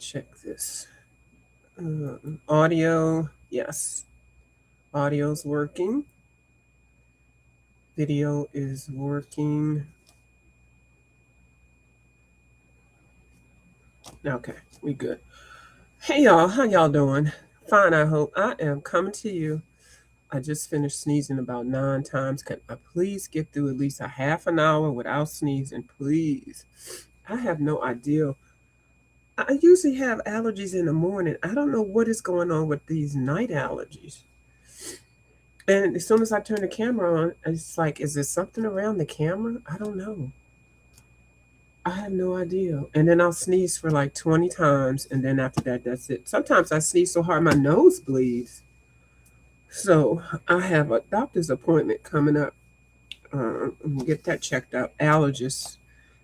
check this. Audio, yes. Audio's working. Video is working. Okay, we good. Hey y'all, how y'all doing? Fine, I hope. I am coming to you. I just finished sneezing about 9 times. Can I please get through at least a half an hour without sneezing, please? I have no idea. I usually have allergies in the morning. I don't know what is going on with these night allergies. And as soon as I turn the camera on, it's like, is there something around the camera? I don't know. I have no idea. And then I'll sneeze for like 20 times, and then after that, that's it. Sometimes I sneeze so hard my nose bleeds. So I have a doctor's appointment coming up. I'm gonna get that checked out. Allergist.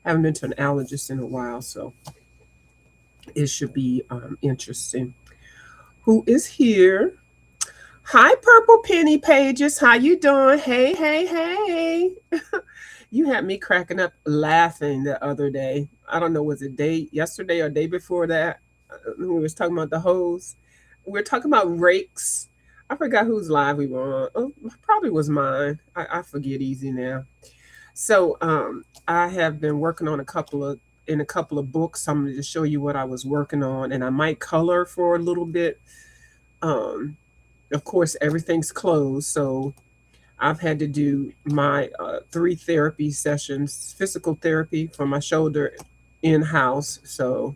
I haven't been to an allergist in a while, so it should be interesting. Who is here? Hi, Purple Penny Pages. How you doing? Hey, hey, hey. You had me cracking up laughing the other day. I don't know, was it yesterday or day before that? We was talking about the hose. We were talking about rakes. I forgot whose live we were on. Oh, probably was mine. I forget easy now. So I have been working on a couple of books. I'm going to show you what I was working on, and I might color for a little bit. Um, of course, everything's closed, so I've had to do my 3 therapy sessions, physical therapy for my shoulder in house. So,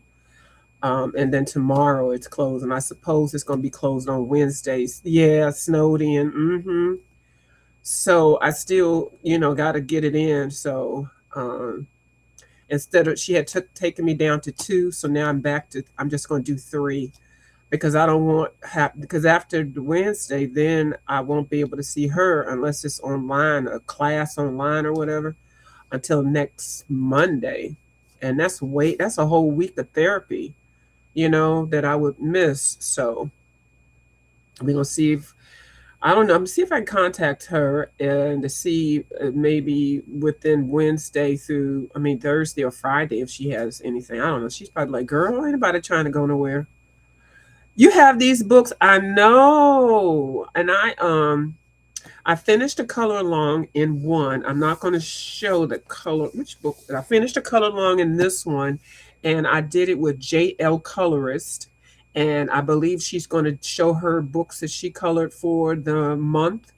and then tomorrow it's closed, and I suppose it's going to be closed on Wednesdays. Yeah, snowed in. So I still, got to get it in. So instead of she had taken me down to 2, so now I'm just going to do 3 because I don't want because after the Wednesday, then I won't be able to see her unless it's online, a class online or whatever, until next Monday, and that's a whole week of therapy, that I would miss. So we're gonna see if I don't know. I'm gonna see if I can contact her and to see maybe within Wednesday through, I mean Thursday or Friday if she has anything. I don't know. She's probably like, "Girl, ain't nobody trying to go nowhere." You have these books, I know, and I finished the color along in one. I'm not going to show the color which book, but I finished the color along in this one, and I did it with JL Colorist, and I believe she's going to show her books that she colored for the month.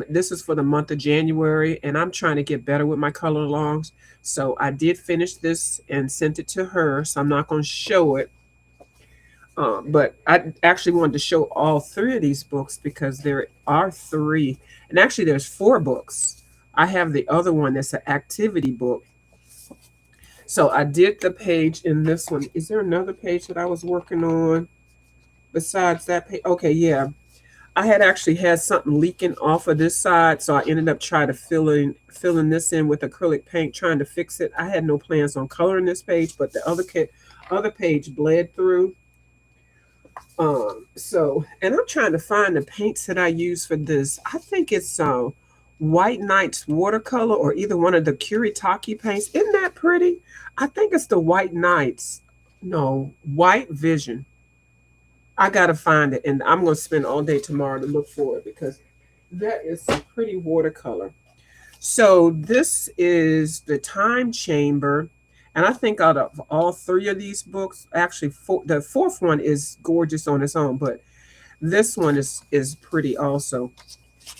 This is for the month of January, and I'm trying to get better with my color alongs. So I did finish this and sent it to her. So I'm not going to show it, but I actually wanted to show all 3 of these books because there are 3, and actually there's 4 books. I have the other one that's an activity book. So I did the page in this one. Is there another page that I was working on besides that page? Okay, yeah. I had actually had something leaking off of this side, so I ended up trying to filling this in with acrylic paint, trying to fix it. I had no plans on coloring this page, but the other page bled through. And I'm trying to find the paints that I use for this. I think it's White Nights watercolor or either one of the Kuretake paints. Isn't that pretty? I think it's the White Nights. No, White Vision. I gotta find it, and I'm gonna spend all day tomorrow to look for it because that is some pretty watercolor. So this is the Time Chamber, and I think out of all 3 of these books, actually the 4th one is gorgeous on its own, but this one is pretty also.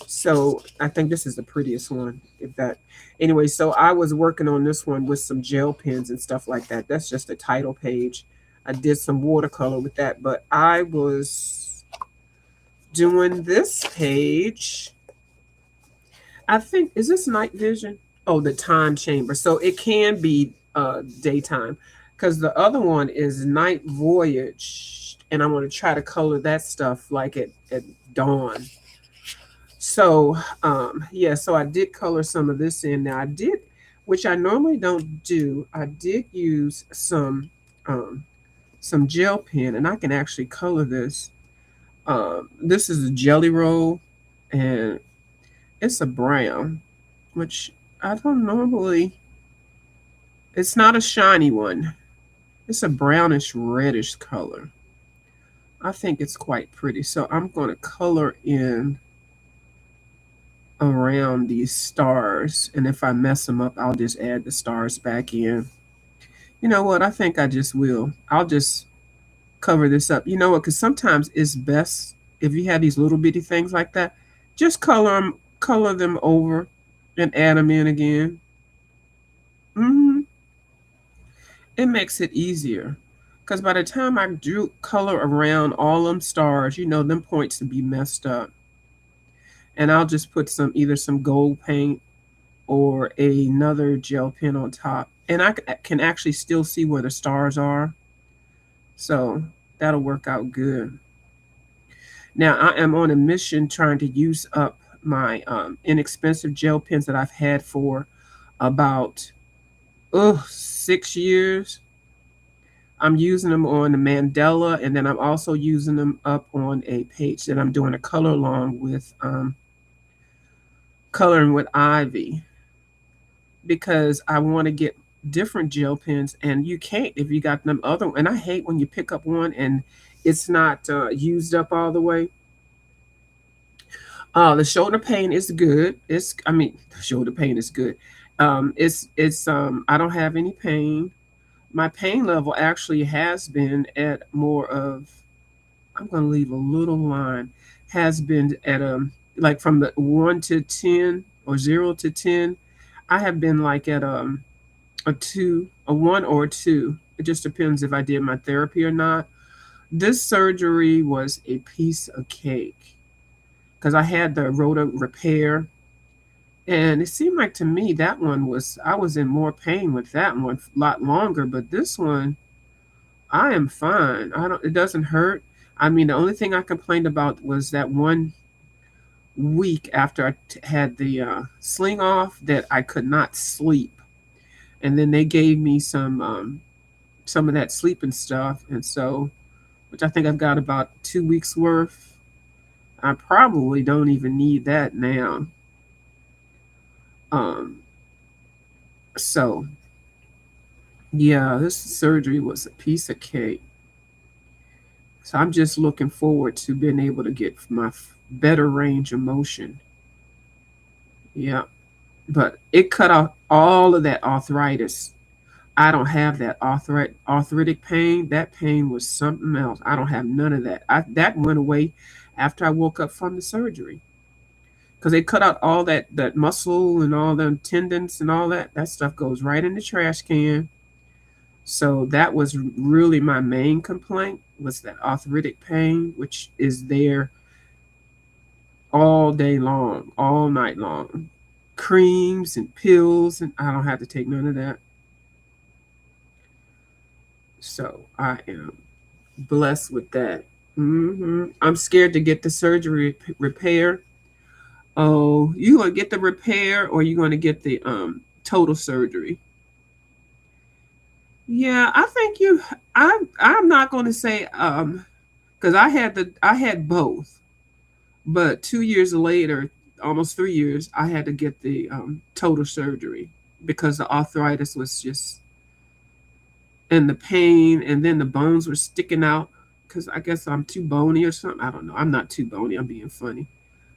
So I think this is the prettiest one. If that, anyway, so I was working on this one with some gel pens and stuff like that. That's just the title page. I did some watercolor with that, but I was doing this page. I think, is this night vision? Oh, the Time Chamber. So it can be daytime because the other one is Night Voyage, and I'm going to try to color that stuff like at dawn. So yeah, so I did color some of this in. Now I did, which I normally don't do. I did use some gel pen, and I can actually color this. This is a Jelly Roll, and it's a brown, which I don't normally. It's not a shiny one. It's a brownish reddish color. I think it's quite pretty. So I'm going to color in around these stars. And if I mess them up, I'll just add the stars back in. You know what? I think I just will. I'll just cover this up. You know what? Because sometimes it's best if you have these little bitty things like that, just color them over, and add them in again. hmm It makes it easier. Because by the time I drew color around all them stars, them points to be messed up. And I'll just put either some gold paint or another gel pen on top. And I can actually still see where the stars are. So that'll work out good. Now I am on a mission trying to use up my inexpensive gel pens that I've had for about 6 years. I'm using them on the Mandela, and then I'm also using them up on a page that I'm doing a color along with, coloring with Ivy, because I want to get different gel pens, and you can't if you got them other. And I hate when you pick up one and it's not used up all the way. The shoulder pain is good. The shoulder pain is good. It's I don't have any pain. My pain level actually has been at more of, I'm going to leave a little line, has been at like from the 1 to 10 or 0 to 10. I have been like at a 2, a 1 or a 2. It just depends if I did my therapy or not. This surgery was a piece of cake because I had the rota repair, and it seemed like to me that I was in more pain with that one a lot longer, but this one I am fine. It doesn't hurt. I mean, the only thing I complained about was that 1 week after I had the sling off that I could not sleep. And then they gave me some of that sleeping stuff, and so, which I think I've got about 2 weeks worth. I probably don't even need that now. Um, so yeah, this surgery was a piece of cake. So I'm just looking forward to being able to get my better range of motion. Yeah, but it cut off all of that arthritis. I don't have that arthritic pain. That pain was something else. I don't have none of that. That went away after I woke up from the surgery because they cut out all that muscle and all the tendons and all that. That stuff goes right in the trash can. So that was really my main complaint, was that arthritic pain, which is there all day long, all night long. Creams and pills, and I don't have to take none of that. So I am blessed with that. I'm scared to get the surgery repair. Oh, you gonna get the repair or you gonna get the total surgery? Yeah, I think you. I'm not gonna say because I had both, but 2 years later, almost 3 years, I had to get the total surgery because the arthritis was just, and the pain, and then the bones were sticking out because I guess I'm too bony or something. I don't know. I'm not too bony. I'm being funny.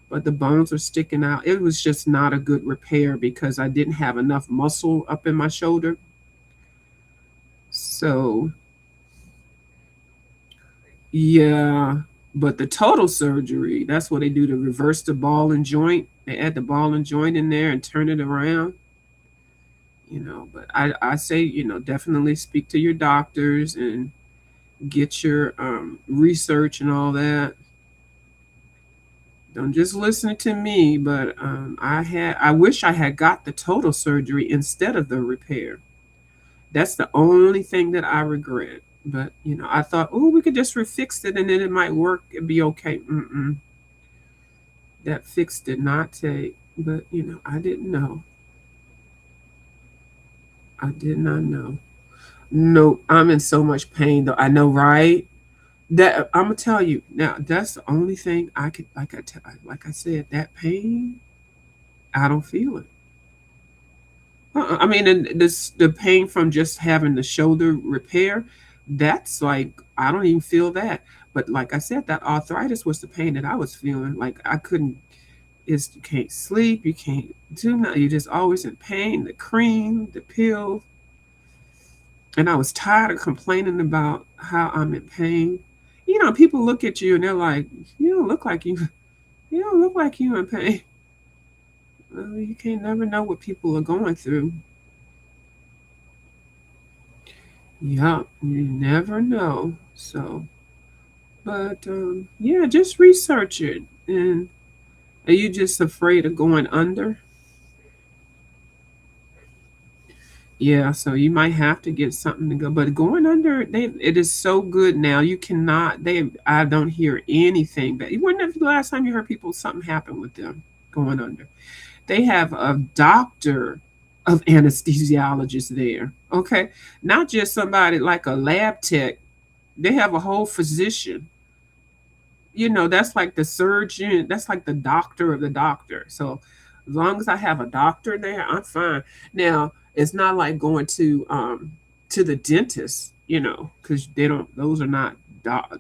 But the bones were sticking out. It was just not a good repair because I didn't have enough muscle up in my shoulder. So, yeah. But the total surgery, that's what they do to reverse the ball and joint. They add the ball and joint in there and turn it around. But I say, definitely speak to your doctors and get your research and all that. Don't just listen to me, but I wish I had got the total surgery instead of the repair. That's the only thing that I regret. But I thought, oh, we could just refix it and then it might work. It'd be okay. That fix did not take. But I didn't know. I did not know. No, I'm in so much pain though. I know, right? That I'm gonna tell you now. That's the only thing I could, like I said, that pain. I don't feel it. I mean, and this the pain from just having the shoulder repair, that's like I don't even feel that. But like I said, that arthritis was the pain that I was feeling. Like I couldn't. Is you can't sleep, you can't do nothing. You're just always in pain. The cream, the pill, and I was tired of complaining about how I'm in pain. You know, people look at you and they're like, "You don't look like you. You don't look like you in pain." Well, you can't never know what people are going through. Yeah, you never know. So, but yeah, just research it. And are you just afraid of going under? Yeah, so you might have to get something to go. But going under, it is so good now. You cannot. I don't hear anything. But when the last time you heard people something happened with them going under? They have a doctor of anesthesiologists there. Okay, not just somebody like a lab tech. They have a whole physician. That's like the surgeon, that's like the doctor of the doctor. So as long as I have a doctor there, I'm fine. Now, it's not like going to the dentist, because they don't those are not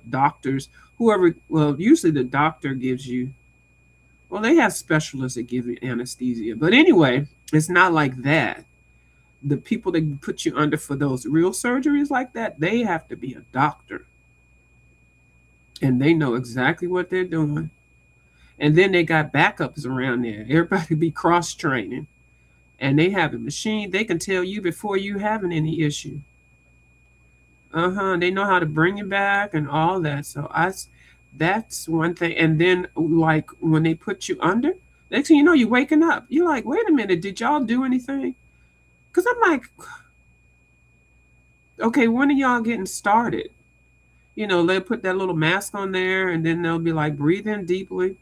doctors. Whoever, well, usually the doctor gives you, well, they have specialists that give you anesthesia. But anyway, it's not like that. The people that put you under for those real surgeries like that, they have to be a doctor and they know exactly what they're doing. And then they got backups around there. Everybody be cross training. And they have a machine. They can tell you before you having any issue. They know how to bring you back and all that. So that's one thing. And then like when they put you under, next thing you know, you're waking up. You're like, wait a minute, did y'all do anything? Because I'm like, okay, when are y'all getting started? They'll put that little mask on there and then they'll be like, breathe in deeply.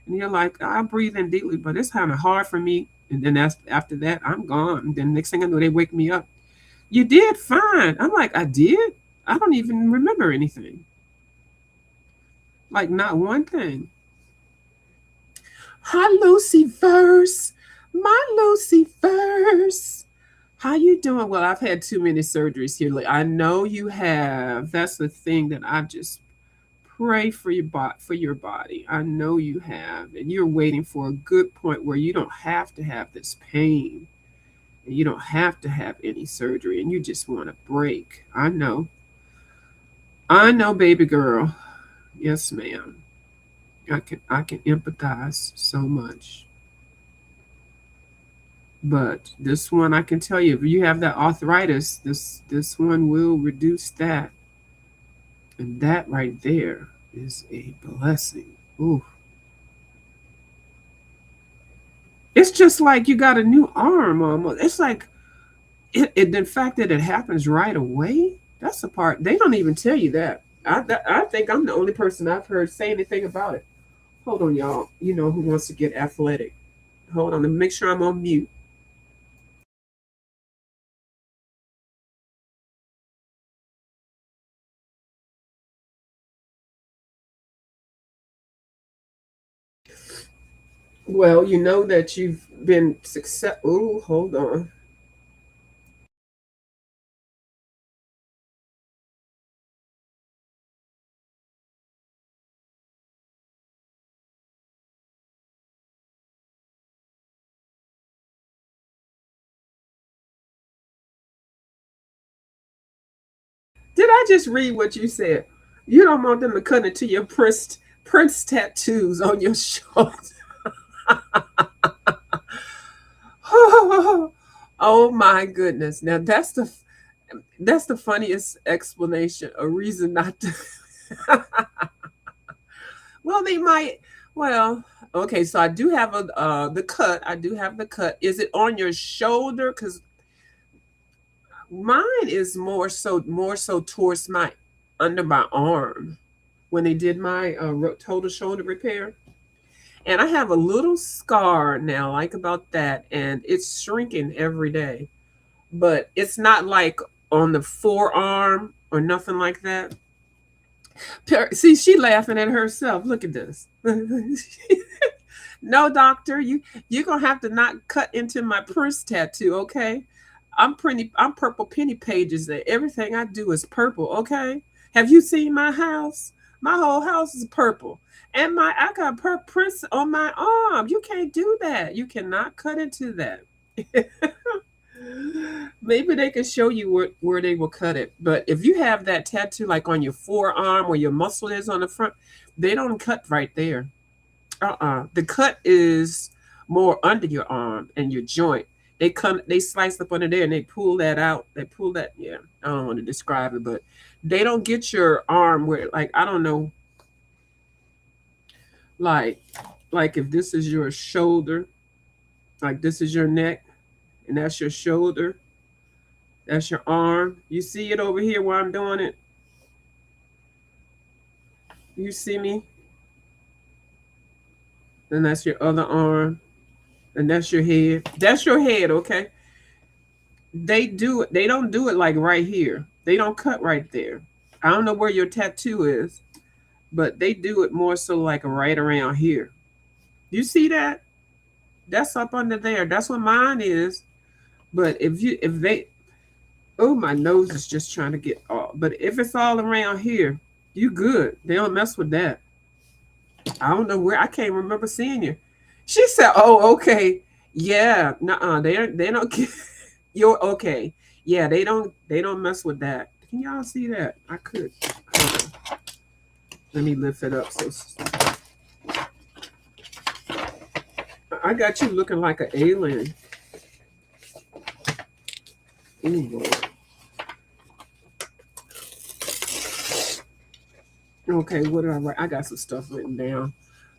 And you're like, I breathe in deeply, but it's kind of hard for me. And then after that, I'm gone. And then next thing I know, they wake me up. You did fine. I'm like, I did? I don't even remember anything. Like, not one thing. Hi, Lucy Verse. My Lucy Verse. How you doing? Well, I've had too many surgeries here. Like, I know you have. That's the thing that I just pray for your body. I know you have, and you're waiting for a good point where you don't have to have this pain, and you don't have to have any surgery, and you just want a break. I know, baby girl. Yes, ma'am. I can empathize so much. But this one, I can tell you, if you have that arthritis, this one will reduce that, and that right there is a blessing. Ooh. It's just like you got a new arm almost. It's like the fact that it happens right away. That's the part they don't even tell you that. I think I'm the only person I've heard say anything about it. Hold on, y'all. You know who wants to get athletic? Hold on, let me make sure I'm on mute. Well, you know that you've been success. Ooh, hold on. Did I just read what you said? You don't want them to cut into your Prince tattoos on your shoulder. Oh my goodness! Now that's the funniest explanation. A reason not to. Well, they might. Well, okay. So I do have the cut. I do have the cut. Is it on your shoulder? Because mine is more so towards my under my arm when they did my total shoulder repair. And I have a little scar now, like about that, and it's shrinking every day. But it's not like on the forearm or nothing like that. See, she laughing at herself. Look at this. No, doctor, you're gonna have to not cut into my Prince tattoo, okay? I'm purple penny pages and everything I do is purple, okay? Have you seen my house? My whole house is purple. And my I got prints on my arm. You can't do that. You cannot cut into that. Maybe they can show you where they will cut it. But if you have that tattoo like on your forearm where your muscle is on the front, they don't cut right there. The cut is more under your arm and your joint. They slice up under there and they pull that out. They pull that, yeah. I don't want to describe it, but they don't get your arm where, like, I don't know, like if this is your shoulder, like this is your neck, and that's your shoulder, that's your arm. You see it over here where I'm doing it? You see me? And that's your other arm, and that's your head. That's your head, okay? They don't do it like right here. They don't cut right there. I don't know where your tattoo is, but they do it more so like right around here. You see that? That's up under there. That's what mine is. But if they oh, my nose is just trying to get off. But if it's all around here, you good. They don't mess with that. I don't know where, I can't remember seeing you. She said, "Oh, okay, yeah, nuh-uh, they don't get you're okay. Yeah, they don't mess with that. Can y'all see that? I could. Hold on. Let me lift it up. So I got you looking like an alien. Ooh, Lord. Okay, what did I write? I got some stuff written down.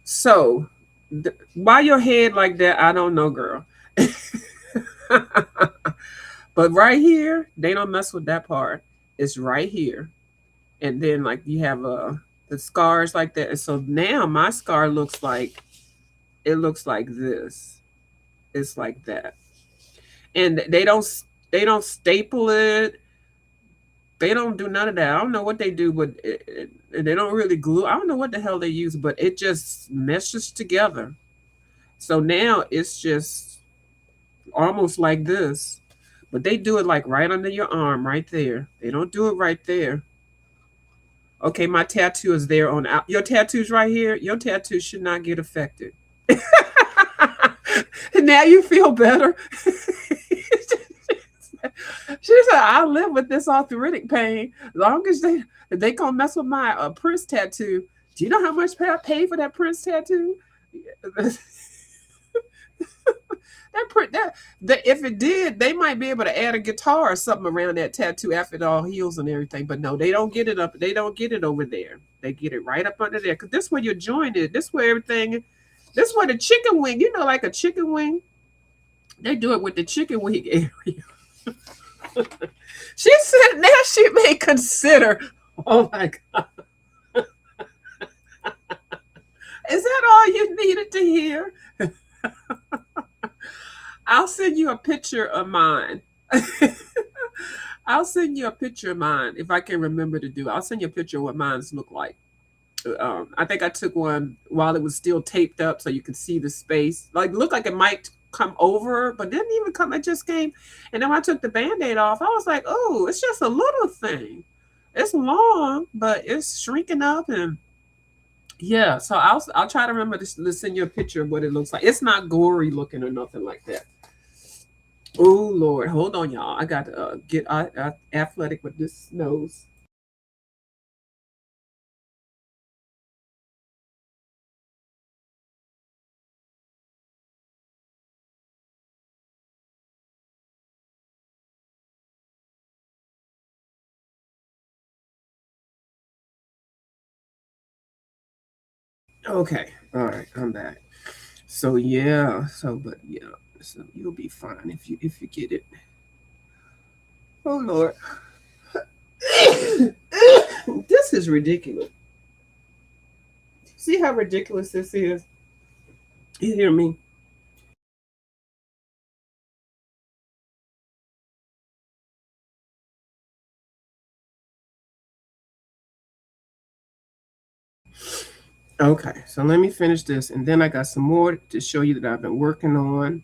So, why your head like that? I don't know, girl. But right here, they don't mess with that part. It's right here, and then like you have the scars like that. And so now my scar looks like it looks like this. It's like that, and they don't staple it. They don't do none of that. I don't know what they do, but they don't really glue. I don't know what the hell they use, but it just meshes together. So now it's just almost like this, but they do it like right under your arm, right there. They don't do it right there. Okay, my tattoo is there on your tattoo's right here. Your tattoo should not get affected. Now you feel better. She said, "I live with this arthritic pain as long as they gonna mess with my Prince tattoo." Do you know how much I paid for that Prince tattoo? That if it did, they might be able to add a guitar or something around that tattoo after it all heals and everything. But no, they don't get it up. They don't get it over there. They get it right up under there because this where your joint is. This where everything. This where the chicken wing. You know, like a chicken wing. They do it with the chicken wing area. She said now she may consider. Oh my God. Is that all you needed to hear? I'll send you a picture of mine. I'll send you a picture of mine if I can remember to do. I'll send you a picture of what mine's look like. I think I took one while it was still taped up, so you could see the space. Like, looked like it might come over, but didn't even come. It just came, and then when I took the Band-Aid off, I was like, "Oh, it's just a little thing. It's long, but it's shrinking up." And yeah, so I'll try to remember to send you a picture of what it looks like. It's not gory looking or nothing like that. Oh Lord, hold on, y'all. I got to get athletic with this nose. Okay, all right, I'm back. So yeah, but yeah, so you'll be fine if you get it. Oh Lord, this is ridiculous. See how ridiculous this is? You hear me? Okay, so let me finish this, and then I got some more to show you that I've been working on.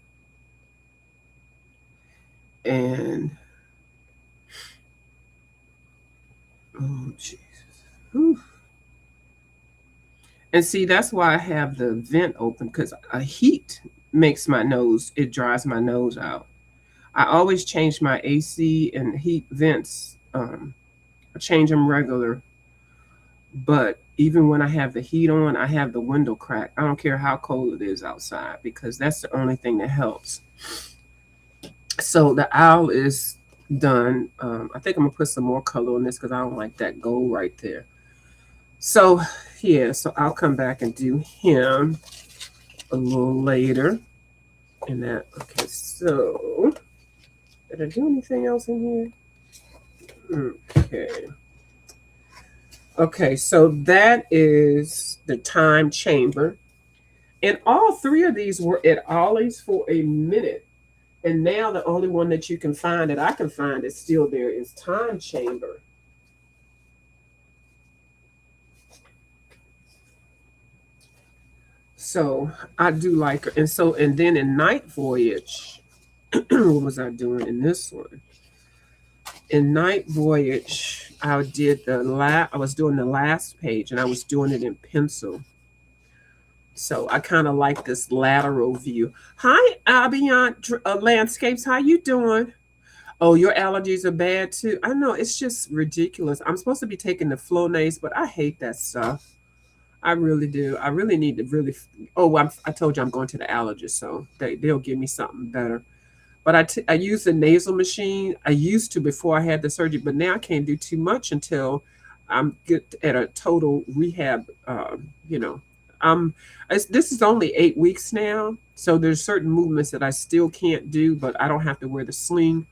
And oh Jesus. Whew. And see, that's why I have the vent open, because a heat makes my nose, it dries my nose out. I always change my AC and heat vents. I change them regular, but even when I have the heat on, I have the window crack. I don't care how cold it is outside, because that's the only thing that helps. So the owl is done. I think I'm gonna put some more color on this because I don't like that gold right there. So yeah, so I'll come back and do him a little later. And that, okay, so did I do anything else in here? Okay. Okay, so that is the time chamber. And all three of these were at Ollie's for a minute. And now the only one that you can find, that I can find, is still there, is Time Chamber. So I do like her. And so, and then in Night Voyage, what was I doing in this one? In Night Voyage, I was doing the last page, and I was doing it in pencil. So I kind of like this lateral view. Hi, Beyond Landscapes. How you doing? Oh, your allergies are bad too. I know, it's just ridiculous. I'm supposed to be taking the Flonase, but I hate that stuff. I really do. I really need to really. Oh, I told you I'm going to the allergist, so they'll give me something better. But I use the nasal machine. I used to before I had the surgery, but now I can't do too much until I'm get at a total rehab. You know, this is only 8 weeks now, so there's certain movements that I still can't do, but I don't have to wear the sling.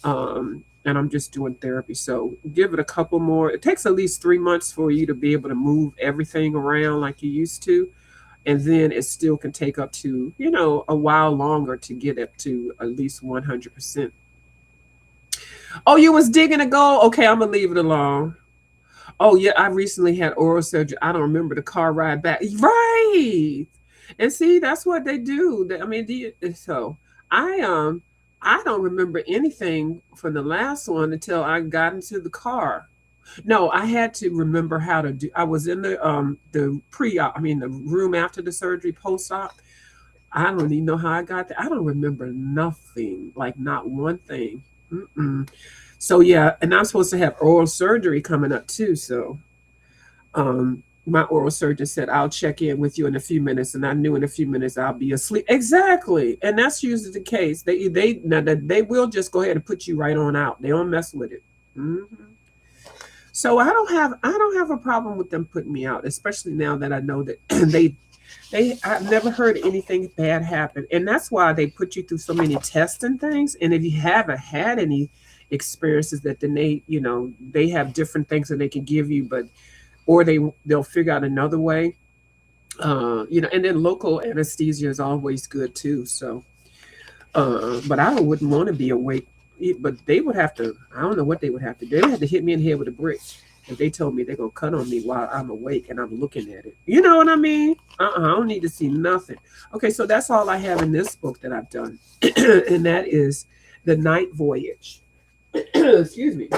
And I'm just doing therapy. So give it a couple more. It takes at least 3 months for you to be able to move everything around like you used to. And then it still can take up to, a while longer to get up to at least 100%. Oh, you was digging a gold? Okay, I'm going to leave it alone. Oh, yeah, I recently had oral surgery. I don't remember the car ride back. Right. And see, that's what they do. I mean, so I don't remember anything from the last one until I got into the car. No, I had to remember how to do. I was in the pre-op. I mean, the room after the surgery, post-op. I don't even know how I got there. I don't remember nothing, like not one thing. Mm-mm. So yeah, and I'm supposed to have oral surgery coming up too. So, my oral surgeon said I'll check in with you in a few minutes, and I knew in a few minutes I'll be asleep. Exactly, and that's usually the case. They will just go ahead and put you right on out. They don't mess with it. Mm-hmm. So I don't have a problem with them putting me out, especially now that I know that I've never heard anything bad happen, and that's why they put you through so many tests and things. And if you haven't had any experiences, that then they have different things that they can give you, but or they'll figure out another way. And then local anesthesia is always good too. So, but I wouldn't want to be awake. But they would have to. I don't know what they would have to do. They would have to hit me in the head with a brick if they told me they're gonna cut on me while I'm awake and I'm looking at it. You know what I mean? I don't need to see nothing. Okay, so that's all I have in this book that I've done, and that is the Night Voyage. Excuse me.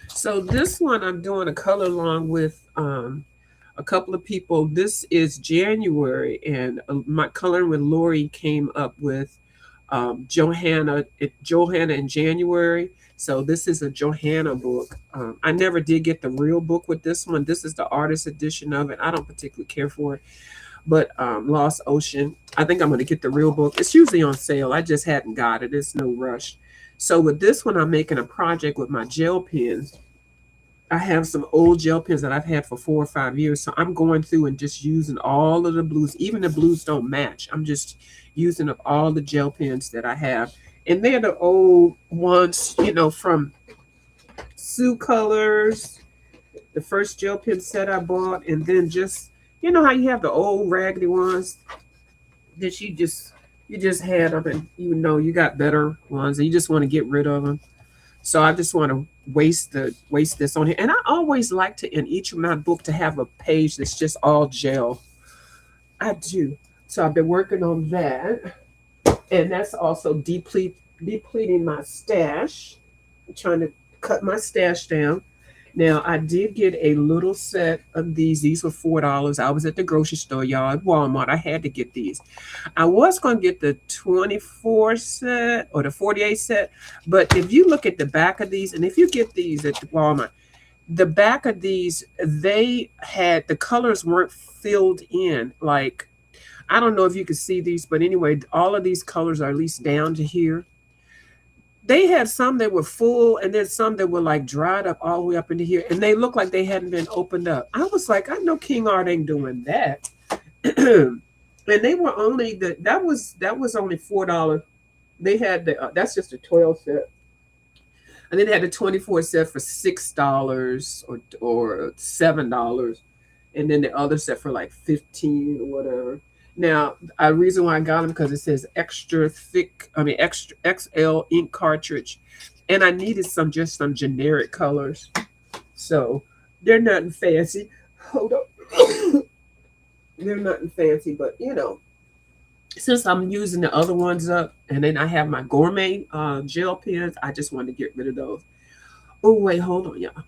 So this one I'm doing a color along with a couple of people. This is January, and my coloring with Lori came up with Johanna in January. So this is a Johanna book. I never did get the real book with this one. This is the artist edition of it. I don't particularly care for it. But Lost Ocean, I think I'm going to get the real book. It's usually on sale. I just hadn't got it. It's no rush. So with this one, I'm making a project with my gel pens. I have some old gel pens that I've had for 4 or 5 years. So I'm going through and just using all of the blues. Even the blues don't match. I'm just using up all the gel pens that I have. And they're the old ones, from Sue Colors, the first gel pen set I bought. And then just, how you have the old raggedy ones that you just had them, and you got better ones and you just want to get rid of them. So I just want to waste this on here. And I always like to, in each of my book, to have a page that's just all gel. I do. So I've been working on that. And that's also depleting my stash. I'm trying to cut my stash down. Now I did get a little set of these. These were $4. I was at the grocery store, y'all, at Walmart. I had to get these. I was going to get the 24 set or the 48 set, but if you look at the back of these, and if you get these at the Walmart, the back of these, they had the colors weren't filled in. Like, I don't know if you can see these, but anyway, all of these colors are at least down to here. They had some that were full, and then some that were like dried up all the way up into here, and they looked like they hadn't been opened up. I was like, I know King Art ain't doing that. And they were only that was only $4. They had that's just a 12 set, and then they had the 24 set for $6 or $7, and then the other set for like 15 or whatever. Now, a reason why I got them because it says extra thick, I mean extra XL ink cartridge, and I needed some generic colors, so they're nothing fancy. Hold on, they're nothing fancy, but since I'm using the other ones up, and then I have my gourmet gel pens, I just wanted to get rid of those. Oh wait, hold on, y'all.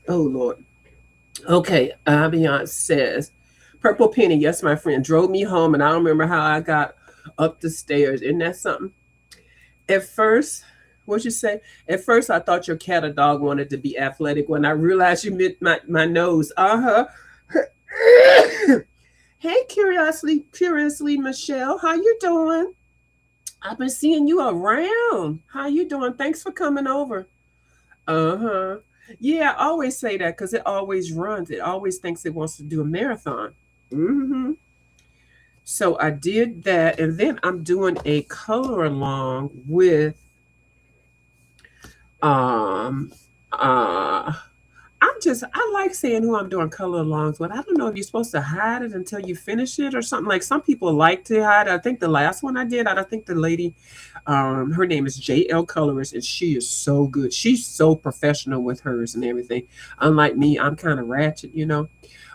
Oh Lord. Okay, Aviance says, Purple Penny, yes, my friend, drove me home, and I don't remember how I got up the stairs. Isn't that something? At first, what'd you say? At first, I thought your cat or dog wanted to be athletic. When I realized you meant my nose. Hey, curiously, Michelle, how you doing? I've been seeing you around. How you doing? Thanks for coming over. Uh-huh. Yeah, I always say that because it always runs. It always thinks it wants to do a marathon. Hmm. So I did that, and then I'm doing a color along with um uh I like saying who I'm doing color alongs with. I don't know if you're supposed to hide it until you finish it or something. Like some people like to hide. I think the last one I did, I think the lady, her name is JL Colorist, and she is so good. She's so professional with hers and everything. Unlike me, I'm kind of ratchet.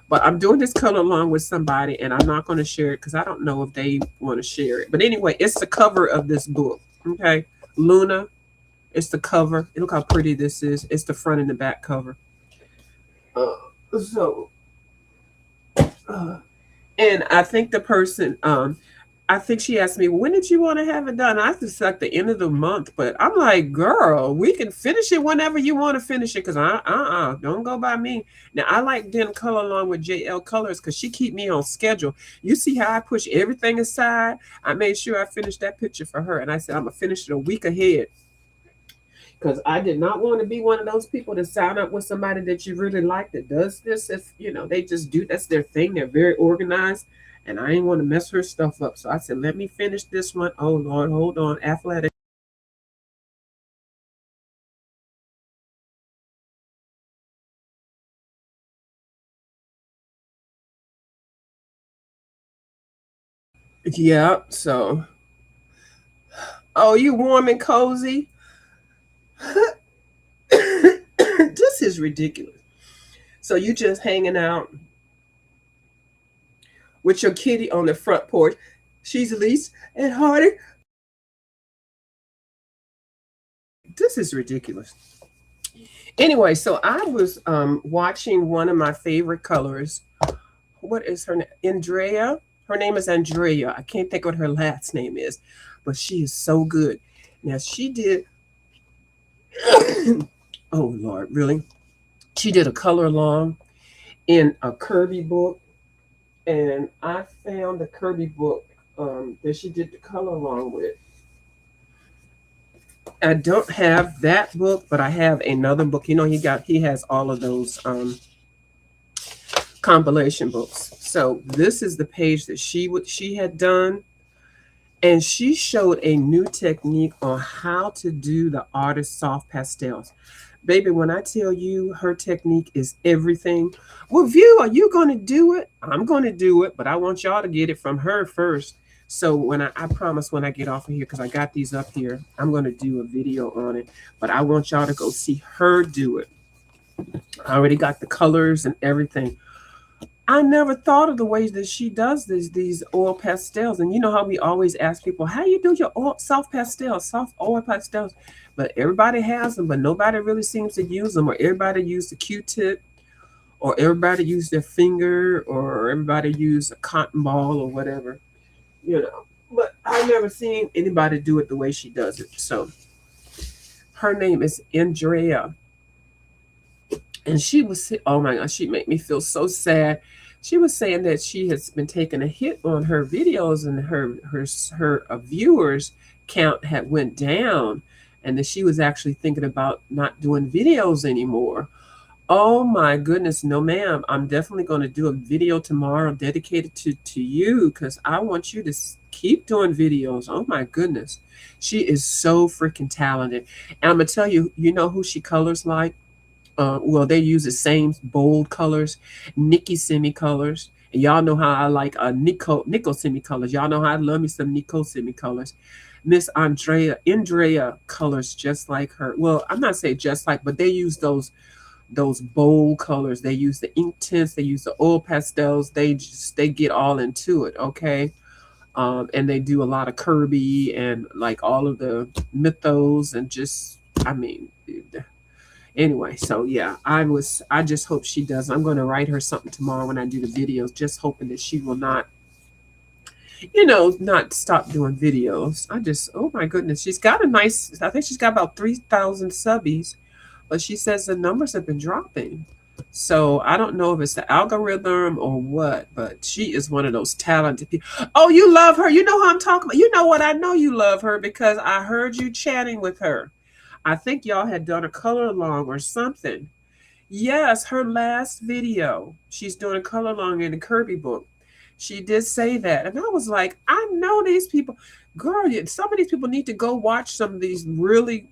But I'm doing this color along with somebody, and I'm not going to share it because I don't know if they want to share it. But anyway, it's the cover of this book. Okay, Luna. It's the cover. Look how pretty this is. It's the front and the back cover. So, uh, and I think the person, I think she asked me, when did you want to have it done? I just like the end of the month, but I'm like, girl, we can finish it whenever you want to finish it, because don't go by me. Now I like doing color along with JL Colors because she keep me on schedule. You see how I push everything aside? I made sure I finished that picture for her, and I said I'm gonna finish it a week ahead because I did not want to be one of those people to sign up with somebody that you really like that does this. If they just do, that's their thing. They're very organized, and I didn't want to mess her stuff up. So I said, let me finish this one. Oh Lord, hold on, athletic. Yeah. So, oh, you warm and cozy? This is ridiculous. So you just hanging out with your kitty on the front porch. She's Elise and Hardy. This is ridiculous. Anyway, so I was watching one of my favorite colors. What is her name? Andrea. Her name is Andrea. I can't think what her last name is, but she is so good. Now she did. Oh Lord, really? She did a color along in a Kirby book, and I found the Kirby book that she did the color along with. I don't have that book, but I have another book. He has all of those compilation books. So this is the page that she had done, And she showed a new technique on how to do the artist soft pastels. Baby, when I tell you her technique is everything. Well, View, are you going to do it? I'm going to do it, but I want y'all to get it from her first. So when I promise when I get off of here, because I got these up here, I'm going to do a video on it. But I want y'all to go see her do it. I already got the colors and everything. I never thought of the ways that she does these oil pastels. And you know how we always ask people, how you do your soft pastels, soft oil pastels? But everybody has them, but nobody really seems to use them, or everybody use the Q-tip, or everybody use their finger, or everybody use a cotton ball or whatever, you know. But I never seen anybody do it the way she does it. So her name is Andrea. And she was, oh my gosh, she made me feel so sad. She was saying that she has been taking a hit on her videos, and her viewers count had went down, and that she was actually thinking about not doing videos anymore. Oh my goodness, no ma'am. I'm definitely going to do a video tomorrow dedicated to you, because I want you to keep doing videos. Oh my goodness. She is so freaking talented. And I'm going to tell you, you know who she colors like? Well, they use the same bold colors, Nikki semi-colors. And y'all know how I like Nico semi-colors. Y'all know how I love me some Nico semi-colors. Miss Andrea colors just like her. Well, I'm not saying just like, but they use those bold colors. They use the ink tints. They use the oil pastels. They get all into it. Okay. And they do a lot of Kirby and like all of the mythos and just, I mean, anyway, so yeah, I just hope she does. I'm going to write her something tomorrow when I do the videos, just hoping that she will not, not stop doing videos. Oh my goodness, she's got a nice, I think she's got about 3,000 subbies, but she says the numbers have been dropping. So I don't know if it's the algorithm or what, but she is one of those talented people. Oh, you love her. You know who I'm talking about. You know what? I know you love her because I heard you chatting with her. I think y'all had done a color along or something. Yes, her last video. She's doing a color along in the Kirby book. She did say that. And I was like, I know these people. Girl, some of these people need to go watch some of these really,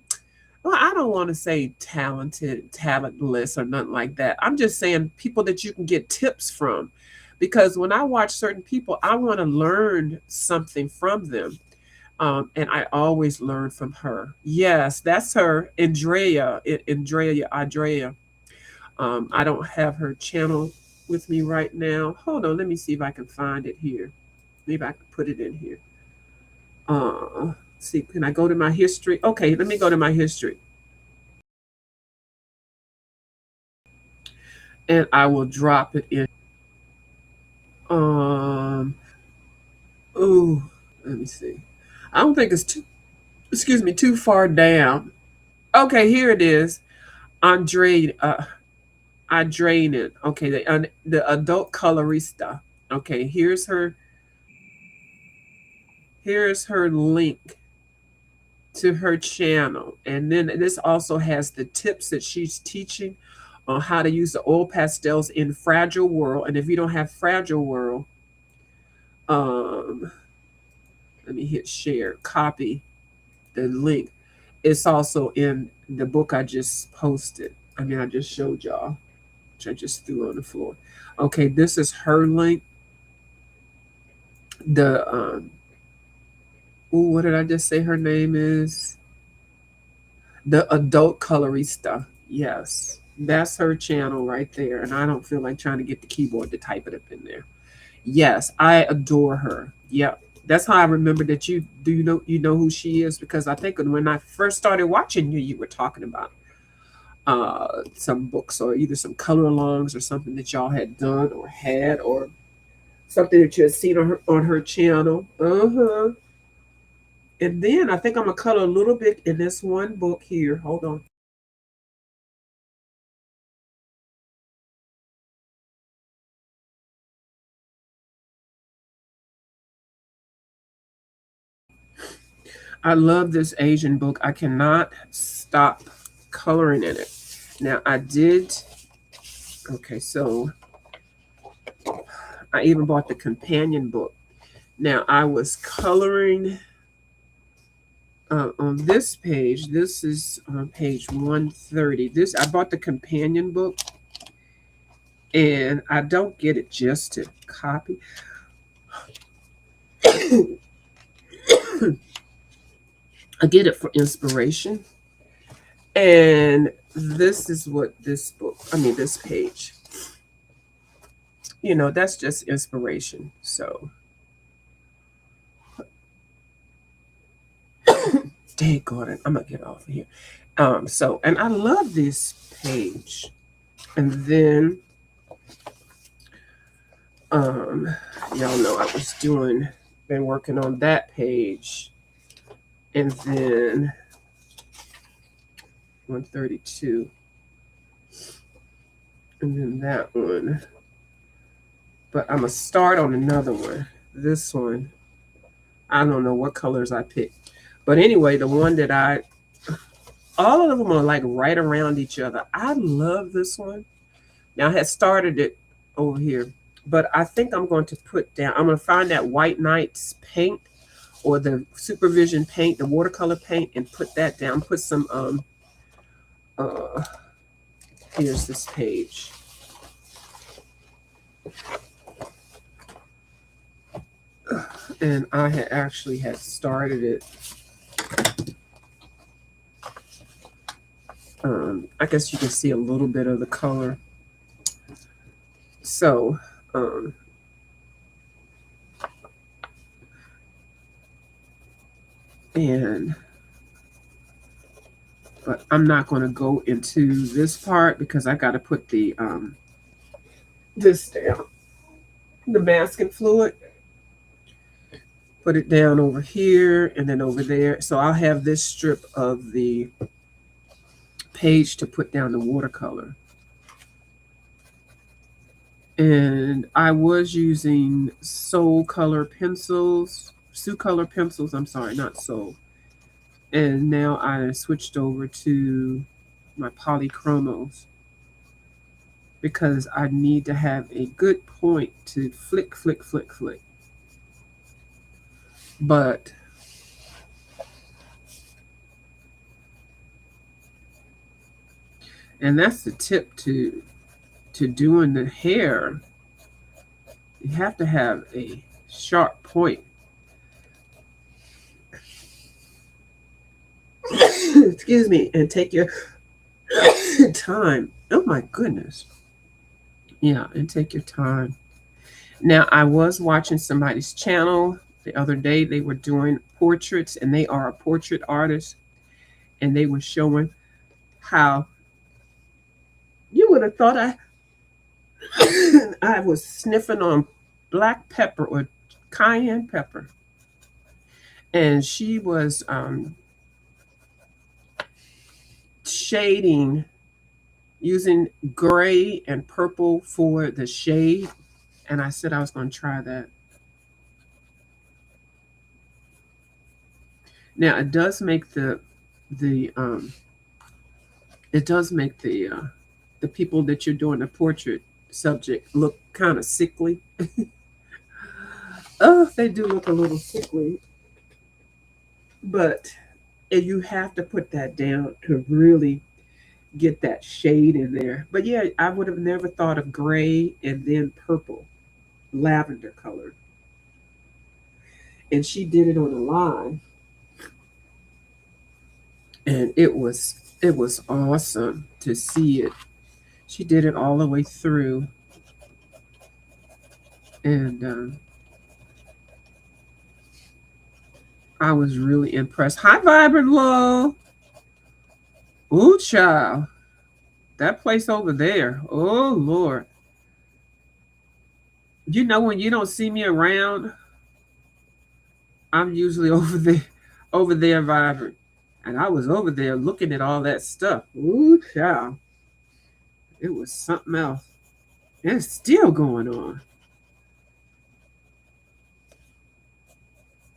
well, I don't want to say talentless or nothing like that. I'm just saying people that you can get tips from. Because when I watch certain people, I want to learn something from them. And I always learn from her. Yes, that's her, Andrea. I don't have her channel with me right now. Hold on, let me see if I can find it here. Maybe I can put it in here. See, can I go to my history? Okay, let me go to my history. And I will drop it in. Um, oh, let me see. I don't think it's too far down. Okay, here it is. Andre, I drain it. Okay, the adult colorista. Okay, here's her link to her channel, and then this also has the tips that she's teaching on how to use the oil pastels in Fragile World. And if you don't have Fragile World, um, let me hit share, copy the link. It's also in the book I just posted. I mean, I just showed y'all, which I just threw on the floor. Okay, this is her link. The what did I just say her name is? The adult colorista. Yes. That's her channel right there. And I don't feel like trying to get the keyboard to type it up in there. Yes, I adore her. Yep. That's how I remember that you know who she is, because I think when I first started watching you were talking about some books or either some color alongs or something that y'all had done or had, or something that you had seen on her channel. Uh-huh. And then I think I'm gonna color a little bit in this one book here. Hold on. I love this Asian book. I cannot stop coloring in it. Now I did. Okay, so I even bought the companion book. Now I was coloring on this page. This is on page 130. This I bought the companion book, and I don't get it just to copy. I get it for inspiration. And this is what this book, this page, that's just inspiration. So, daggone it, I'm gonna get off of here. And I love this page. And then, y'all know I was been working on that page. And then 132. And then that one. But I'm going to start on another one. This one, I don't know what colors I picked. But anyway, the one that all of them are like right around each other. I love this one. Now I had started it over here, but I think I'm going to I'm going to find that White Nights paint or the Supervision paint, the watercolor paint, and put that down. Put some, here's this page. And I had started it. I guess you can see a little bit of the color. So, but I'm not going to go into this part because I got to put the this down, the masking fluid. Put it down over here and then over there. So I'll have this strip of the page to put down the watercolor. And I was using Soul Color pencils, Sioux Color pencils, I'm sorry, not Soul. And now I switched over to my Polychromos because I need to have a good point to flick. But and that's the tip to doing the hair. You have to have a sharp point. Excuse me, and take your time. Oh my goodness. Yeah, and take your time. Now I was watching somebody's channel the other day. They were doing portraits, and they are a portrait artist, and they were showing how you would have thought I was sniffing on black pepper or cayenne pepper. And she was shading using gray and purple for the shade. And I said I was going to try that. Now it does make the people that you're doing the portrait subject look kind of sickly. Oh, they do look a little sickly. But you have to put that down to really get that shade in there. But yeah, I would have never thought of gray and then purple, lavender color. And she did it on a live. And it was awesome to see it. She did it all the way through. And I was really impressed. Hi, Vibrant Love. Ooh, child. That place over there. Oh, Lord. You know, when you don't see me around, I'm usually over there, Vibrant. And I was over there looking at all that stuff. Ooh, child. It was something else. And it's still going on.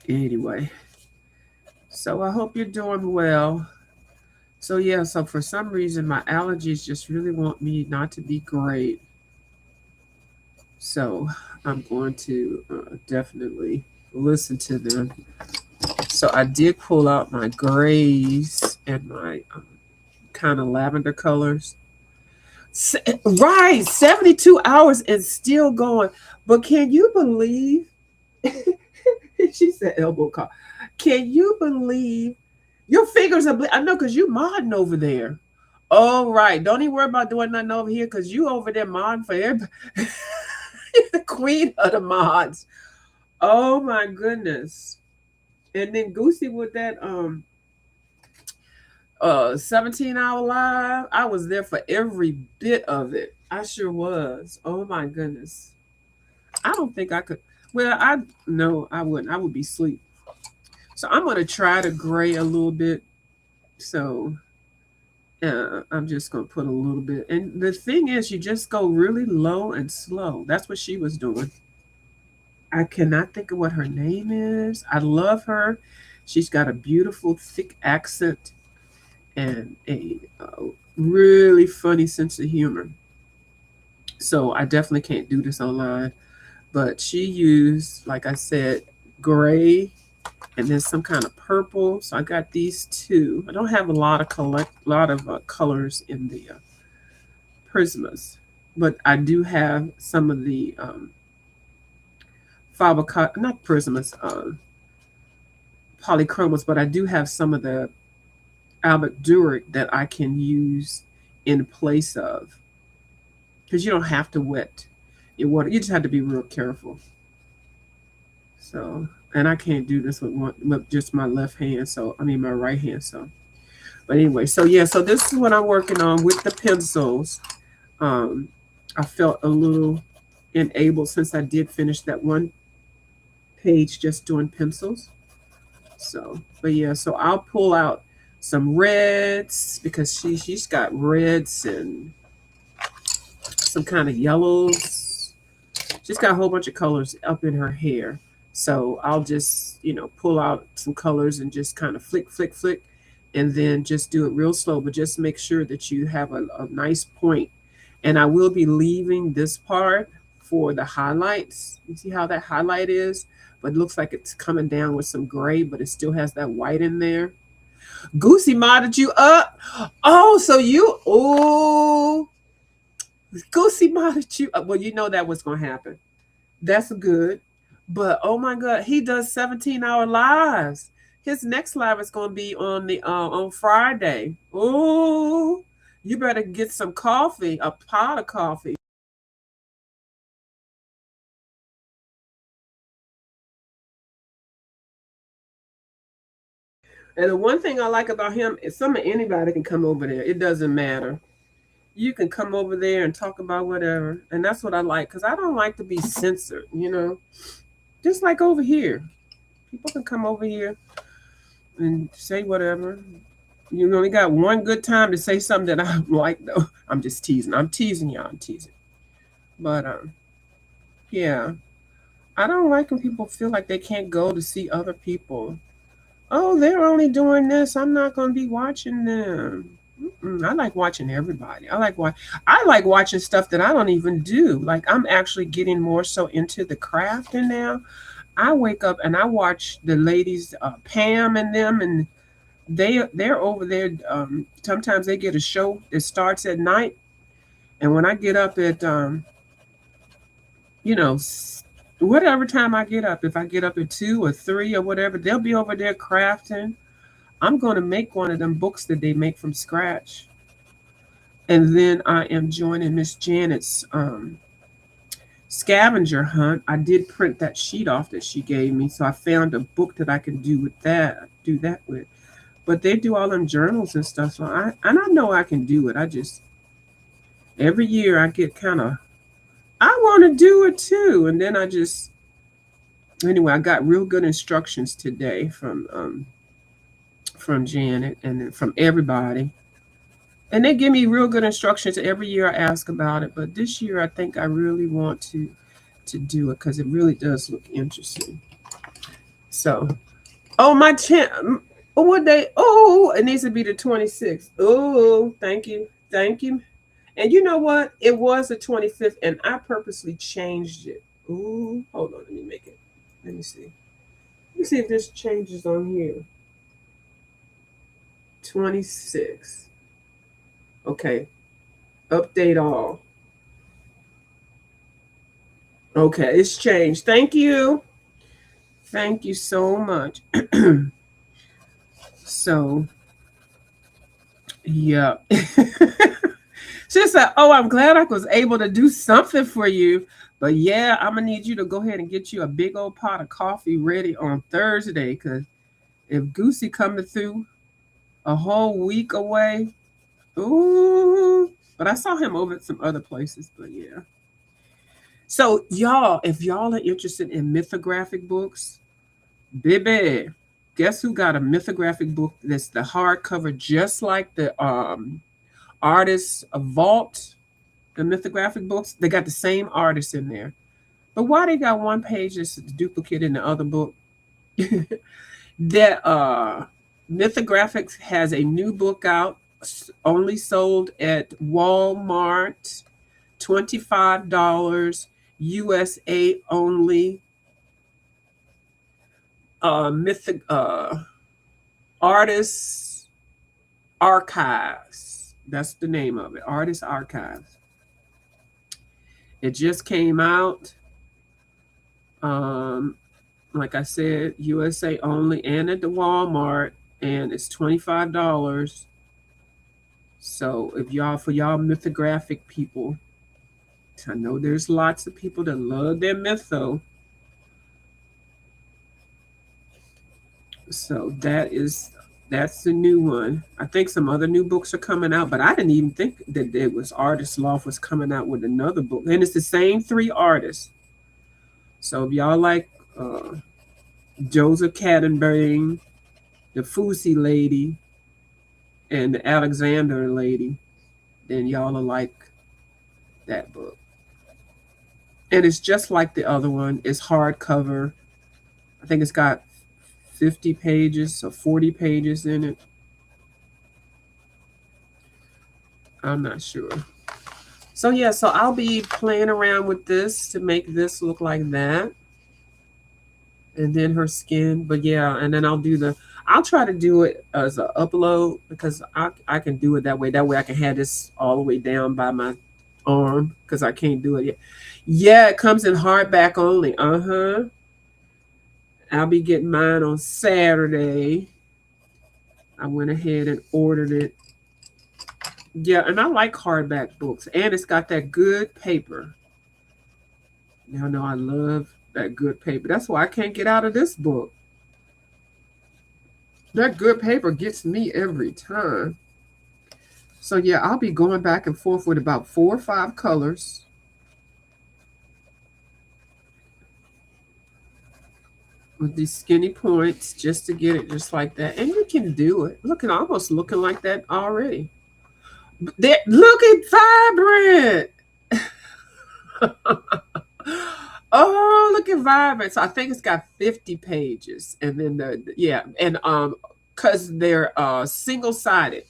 Anyway. So I hope you're doing well. So yeah, so for some reason my allergies just really want me not to be great. So I'm going to definitely listen to them. So I did pull out my grays and my kind of lavender colors. Right, 72 hours and still going. But can you believe? She said elbow call. Can you believe your fingers are? I know because you modding over there. All right, don't even worry about doing nothing over here because you over there modding for everybody. The queen of the mods. Oh my goodness. And then Goosey with that 17-hour live. I was there for every bit of it. I sure was. Oh my goodness. I don't think I could. Well, I no, I wouldn't. I would be asleep. So I'm gonna try to gray a little bit. So I'm just gonna put a little bit. And the thing is, you just go really low and slow. That's what she was doing. I cannot think of what her name is. I love her. She's got a beautiful, thick accent and a really funny sense of humor. So I definitely can't do this online. But she used, like I said, gray and then some kind of purple. So I got these two. I don't have a lot of colors in the Prismas, but I do have some of the not Prismas, polychromas, but I do have some of the Albert Durek that I can use in place of, because you don't have to wet your water. You just have to be real careful. So, and I can't do this with just my left hand. So, I mean my right hand. So, but anyway, so yeah, so this is what I'm working on with the pencils. I felt a little enabled since I did finish that one page just doing pencils. So, but yeah, so I'll pull out some reds because she's got reds and some kind of yellows. She's got a whole bunch of colors up in her hair. So I'll just, pull out some colors and just kind of flick, flick, flick, and then just do it real slow, but just make sure that you have a nice point. And I will be leaving this part for the highlights. You see how that highlight is? But it looks like it's coming down with some gray, but it still has that white in there. Goosey modded you up. Oh, so Goosey modded you up. Well, you know that was going to happen. That's good. But oh my God, he does 17-hour lives. His next live is going to be on Friday. Oh, you better get some coffee, a pot of coffee. And the one thing I like about him is anybody can come over there. It doesn't matter. You can come over there and talk about whatever. And that's what I like, because I don't like to be censored, Just like over here. People can come over here and say whatever. You only got one good time to say something that I like, though. I'm just teasing. I'm teasing y'all. I'm teasing. But, yeah. I don't like when people feel like they can't go to see other people. Oh, they're only doing this. I'm not going to be watching them. I like watching everybody. I like watching stuff that I don't even do. Like I'm actually getting more so into the crafting now. I wake up and I watch the ladies, Pam and them, and they're over there. Sometimes they get a show that starts at night, and when I get up at you know, whatever time I get up, if I get up at 2 or 3 or whatever, they'll be over there crafting. I'm going to make one of them books that they make from scratch. And then I am joining Miss Janet's scavenger hunt. I did print that sheet off that she gave me, so I found a book that I can do that with. But they do all them journals and stuff, so I know I can do it. I just every year I get kind of I want to do it too, and then I just anyway I got real good instructions today from Janet and from everybody. And they give me real good instructions every year I ask about it. But this year I think I really want to do it because it really does look interesting. So, oh my what day? Oh, it needs to be the 26th. Oh, thank you, thank you. And you know what? It was the 25th, and I purposely changed it. Ooh, hold on, let me make it. Let me see. Let me see if this changes on here. 26. Okay. Update all. Okay, it's changed. Thank you. Thank you so much. So, yeah. She said, "Oh, I'm glad I was able to do something for you. But yeah, I'm gonna need you to go ahead and get you a big old pot of coffee ready on Thursday. Cause if Goosey coming through a whole week away, ooh." But I saw him over at some other places. But yeah. So y'all, if y'all are interested in mythographic books, baby, guess who got a mythographic book that's the hardcover, just like the artist vault, the mythographic books. They got the same artist in there. But why they got one page that's a duplicate in the other book? That Mythographics has a new book out, only sold at Walmart, $25, USA only. Mythic Artists Archives. That's the name of it. Artist Archives. It just came out. Like I said, USA only and at the Walmart, and it's $25. So if y'all, for y'all mythographic people, I know there's lots of people that love their mytho. So that's the new one. I think some other new books are coming out, but I didn't even think that it was Artist Loft was coming out with another book. And it's the same three artists. So if y'all like Joseph Kattenberg, the Fousey lady, and the Alexander lady, then y'all are like that book. And it's just like the other one. It's hardcover. I think it's got 50 pages or 40 pages in it. I'm not sure. So yeah, so I'll be playing around with this to make this look like that. And then her skin. But yeah, and then I'll try to do it as an upload because I can do it that way. That way I can have this all the way down by my arm because I can't do it yet. Yeah, it comes in hardback only. Uh-huh. I'll be getting mine on Saturday. I went ahead and ordered it. Yeah, and I like hardback books. And it's got that good paper. Y'all know I love that good paper. That's why I can't get out of this book. That good paper gets me every time. So yeah, I'll be going back and forth with about 4 or 5 colors. With these skinny points just to get it just like that. And you can do it. Look, it's almost looking like that already. Look at Vibrant. Oh, look at Vibrant. So I think it's got 50 pages. And then because they're single-sided.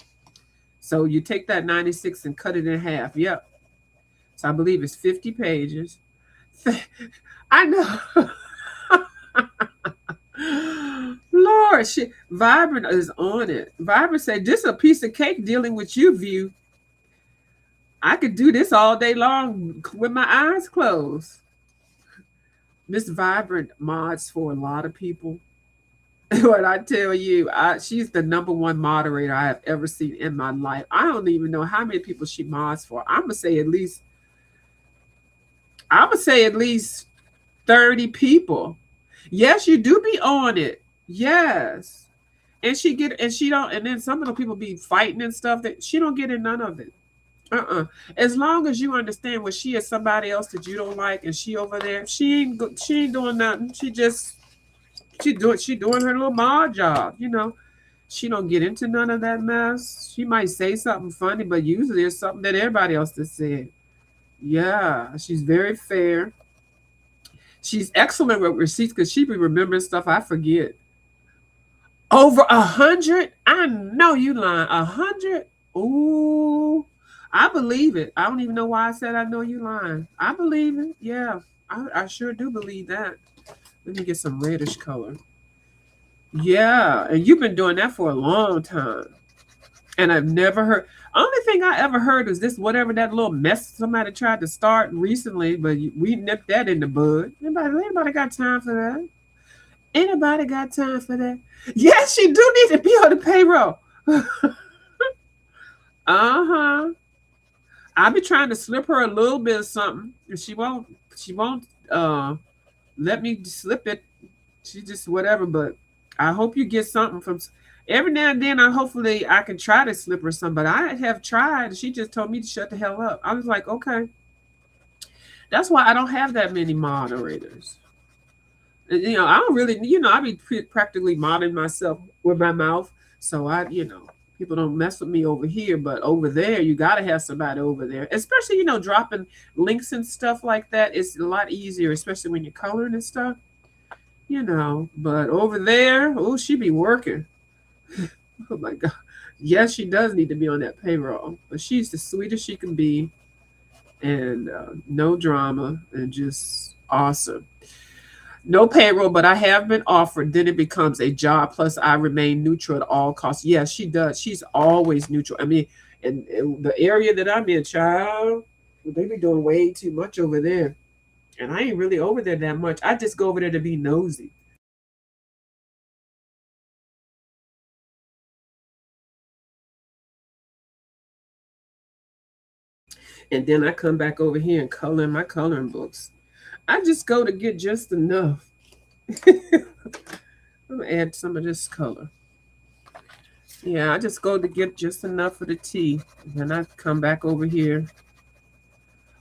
So you take that 96 and cut it in half. Yep. So I believe it's 50 pages. I know. Lord, Vibrant is on it. Vibrant said, "This is a piece of cake dealing with you, View. I could do this all day long with my eyes closed." Miss Vibrant mods for a lot of people. What I tell you, she's the #1 moderator I have ever seen in my life. I don't even know how many people she mods for. I'm gonna say at least 30 people. Yes, you do be on it. Yes. And she don't, and then some of the people be fighting and stuff that she don't get in none of it. As long as you understand when she is somebody else that you don't like and she over there, she ain't doing nothing. She doing her little mod job, She don't get into none of that mess. She might say something funny, but usually it's something that everybody else has said. Yeah, she's very fair. She's excellent with receipts because she be remembering stuff I forget. Over 100? I know you lying. 100? Ooh, I believe it. I don't even know why I said I know you lying. I believe it. Yeah, I sure do believe that. Let me get some reddish color. Yeah, and you've been doing that for a long time. And I've never heard. Only thing I ever heard was this whatever that little mess somebody tried to start recently, but we nipped that in the bud. Anybody got time for that? Anybody got time for that? Yes, she do need to be on the payroll. Uh-huh. I be trying to slip her a little bit of something, and she won't let me slip it. She just whatever, but I hope you get something from every now and then. Hopefully I can try to slip her some, but I have tried. She just told me to shut the hell up. I was like, okay. That's why I don't have that many moderators. I don't really, I be practically modding myself with my mouth. So people don't mess with me over here, but over there, you got to have somebody over there, especially, dropping links and stuff like that. It's a lot easier, especially when you're coloring and stuff, but over there, oh, she be working. Oh my God. Yes, she does need to be on that payroll, but she's the sweetest she can be, and no drama, and just awesome. No payroll, but I have been offered. Then it becomes a job. Plus, I remain neutral at all costs. Yes, she does. She's always neutral. I mean, in the area that I'm in, child, they be doing way too much over there, and I ain't really over there that much. I just go over there to be nosy. And then I come back over here and color in my coloring books. I just go to get just enough. I'm gonna add some of this color. Yeah, I just go to get just enough of the tea. And then I come back over here.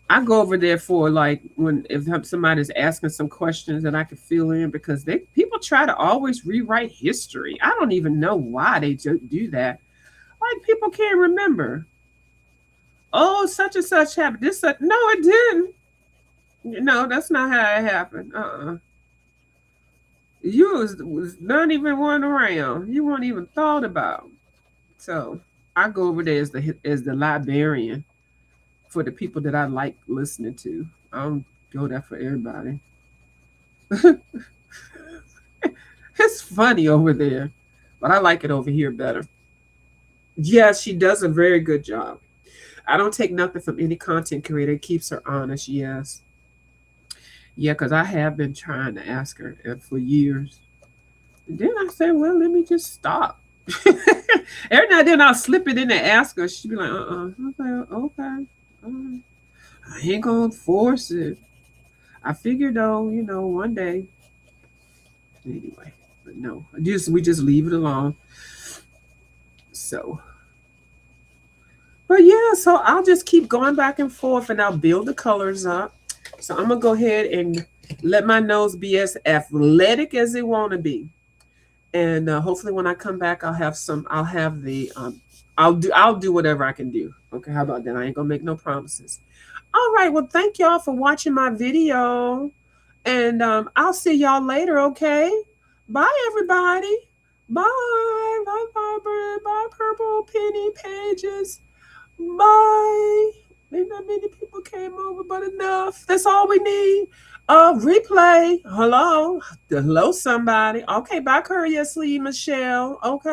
I go over there for like if somebody's asking some questions that I can fill in, because people try to always rewrite history. I don't even know why they do that. Like, people can't remember. Oh, such and such happened. No, it didn't. No, that's not how it happened. You was not even one around. You weren't even thought about. So I go over there as the librarian for the people that I like listening to. I don't go there for everybody. It's funny over there, but I like it over here better. Yeah, she does a very good job. I don't take nothing from any content creator. It keeps her honest. Yes. Yeah, because I have been trying to ask her for years. And then I said, well, let me just stop. Every now and then I'll slip it in and ask her. She'd be like, I was like, okay. I ain't going to force it. I figured, though, one day. Anyway, but no. We just leave it alone. So. But yeah, so I'll just keep going back and forth, and I'll build the colors up. So I'm going to go ahead and let my nose be as athletic as it want to be. And hopefully when I come back, I'll have I'll do whatever I can do. Okay, how about that? I ain't gonna make no promises. All right, well, thank y'all for watching my video, and I'll see y'all later. Okay, bye everybody. Bye, bye, bye, bye, Purple Penny Pages. Bye. Maybe not many people came over, but enough. That's all we need. Replay. Hello, somebody. Okay, bye, courteously, Michelle. Okay.